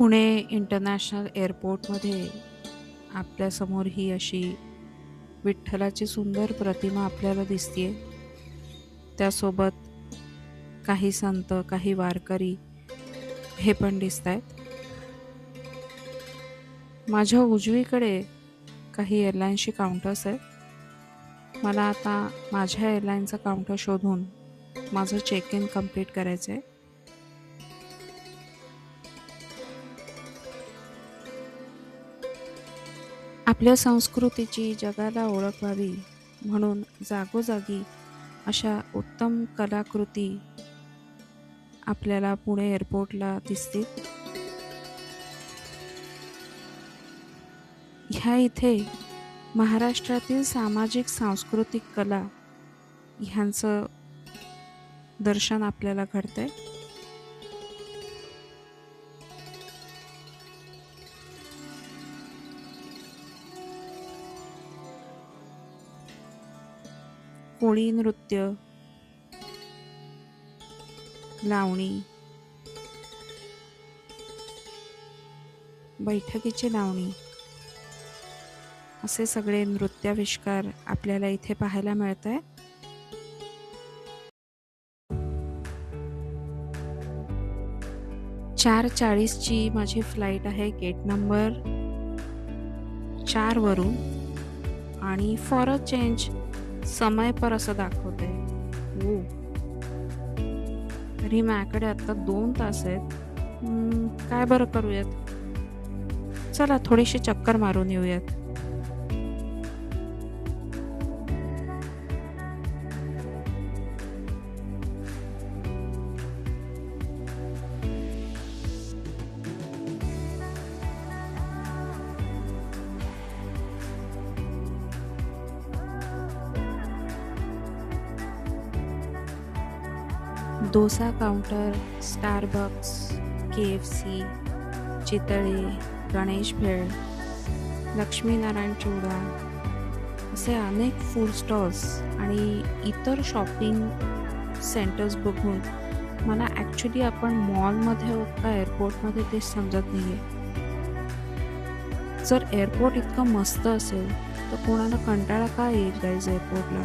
Pune international एअरपोर्टमध्ये आपल्यासमोर ही अशी विठ्ठलाची सुंदर प्रतिमा आपल्याला दिसतीये. त्यासोबत काही संत, काही वारकरी हे पण दिसतायत. माझ्या उजवीकडे काही एअरलाईन्सचे काउंटर्स आहेत. मला आता माझ्या एअरलाईनचा काउंटर शोधून माझं चेक इन कंप्लीट करायचं आहे. आपल्या संस्कृतीची जगाला ओळख व्हावी म्हणून जागोजागी अशा उत्तम कलाकृती आपल्याला पुणे एअरपोर्टला दिसतील. ह्या इथे महाराष्ट्रातील सामाजिक सांस्कृतिक कला ह्यांचं दर्शन आपल्याला घडतंय. कोळी नृत्य, लावणी, बैठकीची लावणी असे सगळे नृत्याविष्कार आपल्याला इथे पाहायला मिळत आहे. चार 40ची माझी फ्लाईट आहे गेट नंबर 4 वरून आणि फॉर अ चेंज समय पर असं दाखवते. हो, तरी माझ्याकडे आता 2 तास आहेत. काय बरं करूयात, चला थोडीशी चक्कर मारून येऊयात. Dosa counter, Starbucks, KFC, Chitale, Ganesh Bhel, Laxminarayan Chivda असे अनेक फूड स्टॉल्स आणि इतर शॉपिंग सेंटर्स बघून मला ॲक्च्युली आपण मॉलमध्ये आहोत का एअरपोर्टमध्ये ते समजत नाही आहे. जर एअरपोर्ट इतकं मस्त असेल तर कोणाला कंटाळा का येईल गाईज एअरपोर्टला.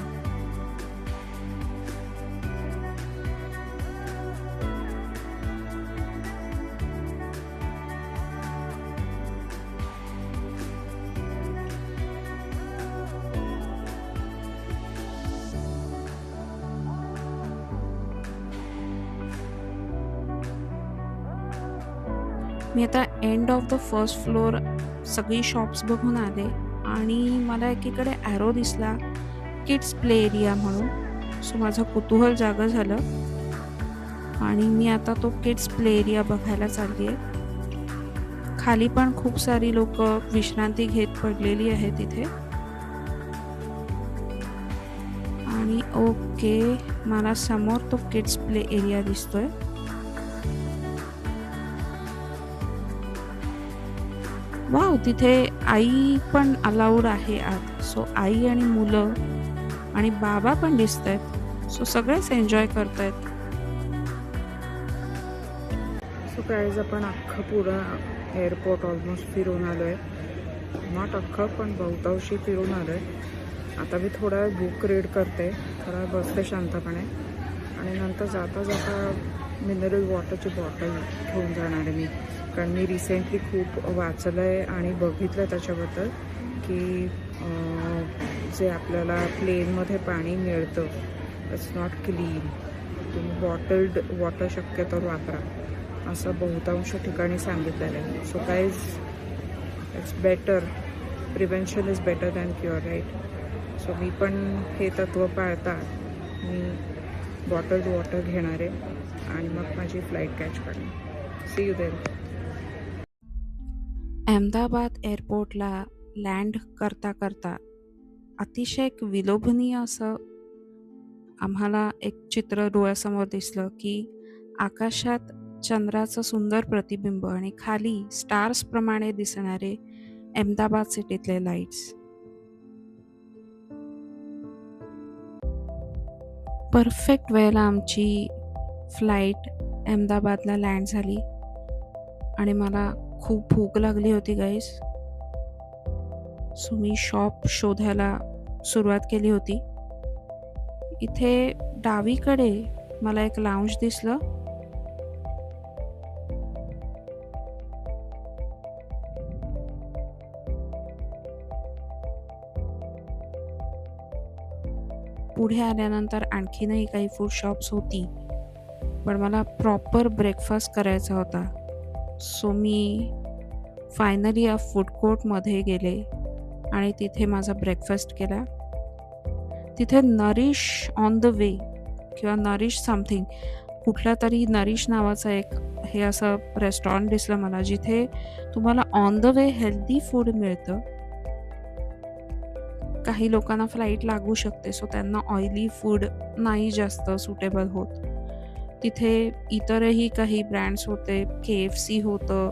मी आता end of the first floor सगळी शॉप्स बघून आले आणि मला एकीकडे ॲरो दिसला किड्स प्ले एरिया म्हणून. सो माझं कुतूहल जागं झालं आणि मी आता तो किड्स प्ले एरिया बघायला चालली आहे. खाली पण खूप सारी लोक विश्रांती घेत पडलेली आहेत तिथे. आणि ओके, मला समोर तो किड्स प्ले एरिया दिसतोय. वाव, तिथे आई पण अलाउड आहे आत. सो आई आणि मुलं आणि बाबा पण दिसत आहेत. सो सगळेच एन्जॉय करत आहेत. सो गाईज, आपण अख्खं पुढं एअरपोर्ट ऑलमोस्ट फिरून आलो आहे. नॉट अख्खं पण बहुतांशी फिरून आलो आहे. आता मी थोडा वेळ बुक रीड करते, थोडा बसते शांतपणे आणि नंतर जाता जाता मिनरल वॉटरची बॉटल घेऊन जाणार आहे मी. कारण मी रिसेंटली खूप वाचलं आहे आणि बघितलं त्याच्याबद्दल की जे आपल्याला प्लेनमध्ये पाणी मिळतं इट्स नॉट क्लीन. तुम्ही बॉटल्ड वॉटर शक्यतो वापरा असं बहुतांश ठिकाणी सांगितलेलं आहे. So guys, it's better, prevention is better than cure, right. So मी पण हे तत्त्व पाळता मी बॉटल्ड वॉटर घेणार आहे आणि मग माझी फ्लाईट कॅच करणार. See you there. अहमदाबाद एअरपोर्टला लँड करता करता अतिशय एक विलोभनीय असं आम्हाला एक चित्र डोळ्यासमोर दिसलं की आकाशात चंद्राचं सुंदर प्रतिबिंब आणि खाली स्टार्सप्रमाणे दिसणारे अहमदाबाद सिटीतले लाईट्स. परफेक्ट वेळेला आमची फ्लाईट अहमदाबादला लँड झाली आणि मला खूप भूक लागली होती गाईस. सो मी शॉप शोधायला सुरुवात केली होती. इथे डावीकडे मला एक लाऊंज दिसलं. पुढे आल्यानंतर आणखीनही काही फूड शॉप्स होती, पण मला प्रॉपर ब्रेकफास्ट करायचा होता. सो मी फायनली या फूड कोर्टमध्ये गेले आणि तिथे माझा ब्रेकफास्ट केला. तिथे नरिश ऑन द वे किंवा नरिश समथिंग कुठला तरी नरिश नावाचा एक हे असं रेस्टॉरंट दिसलं मला, जिथे तुम्हाला on the way healthy food मिळतं. काही लोकांना फ्लाईट लागू शकते, सो त्यांना ऑइली फूड नाही जास्त सुटेबल होत. तिथे इतरही काही ब्रँड्स होते. KFC होतं,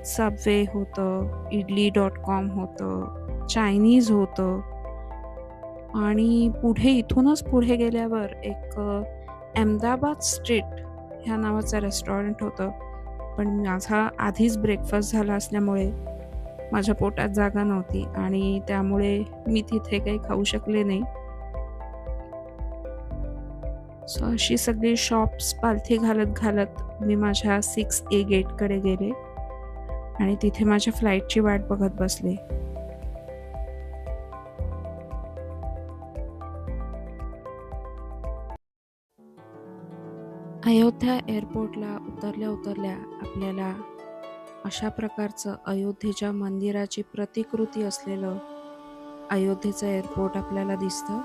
सबवे होतं, idli.com होतं, चायनीज होतं आणि इथूनच पुढे गेल्यावर एक अहमदाबाद स्ट्रीट ह्या नावाचं रेस्टॉरंट होतं. पण माझा आधीच ब्रेकफास्ट झाला असल्यामुळे माझ्या पोटात जागा नव्हती आणि त्यामुळे मी तिथे काही खाऊ शकले नाही. सो अशी सगळी शॉप्स पालथी घालत मी माझ्या 6A गेटकडे गेले आणि तिथे माझ्या फ्लाईटची वाट बघत बसले. अयोध्या एअरपोर्टला उतरल्या आपल्याला अशा प्रकारचं अयोध्येच्या मंदिराची प्रतिकृती असलेलं अयोध्येचं एअरपोर्ट आपल्याला दिसतं.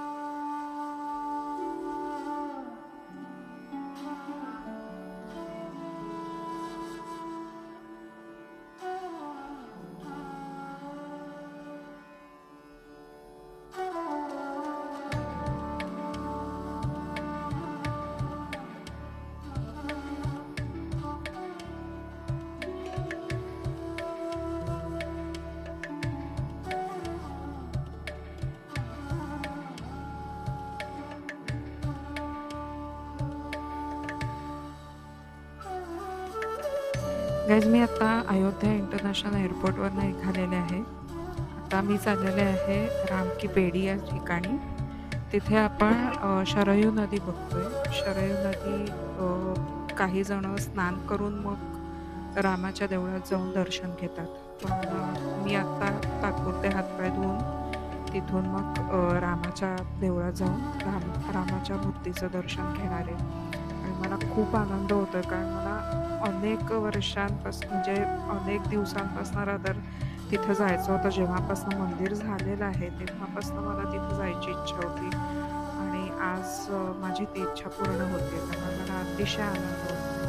गाईज मी आता अयोध्या इंटरनॅशनल एअरपोर्टवर निघालेले आहे. आता मी चाललेले आहे राम की पेढी या ठिकाणी. तिथे आपण शरयू नदी बघतोय. शरयू नदी काही जण स्नान करून मग रामाच्या देवळात जाऊन दर्शन घेतात. पण मी आता तात्पुरते हातपाय धुवून तिथून मग रामाच्या देवळात जाऊन रामाच्या मूर्तीचं दर्शन घेणार आहे. आणि मला खूप आनंद होतोय, कारण मला अनेक वर्षांपासून म्हणजे अनेक दिवसांपासून रादर तिथं जायचं होतं. जेव्हापासून मंदिर झालेलं आहे तेव्हापासून मला तिथं जायची इच्छा होती आणि आज माझी ती इच्छा पूर्ण होते. त्यामुळे मला अतिशय आनंद होतो.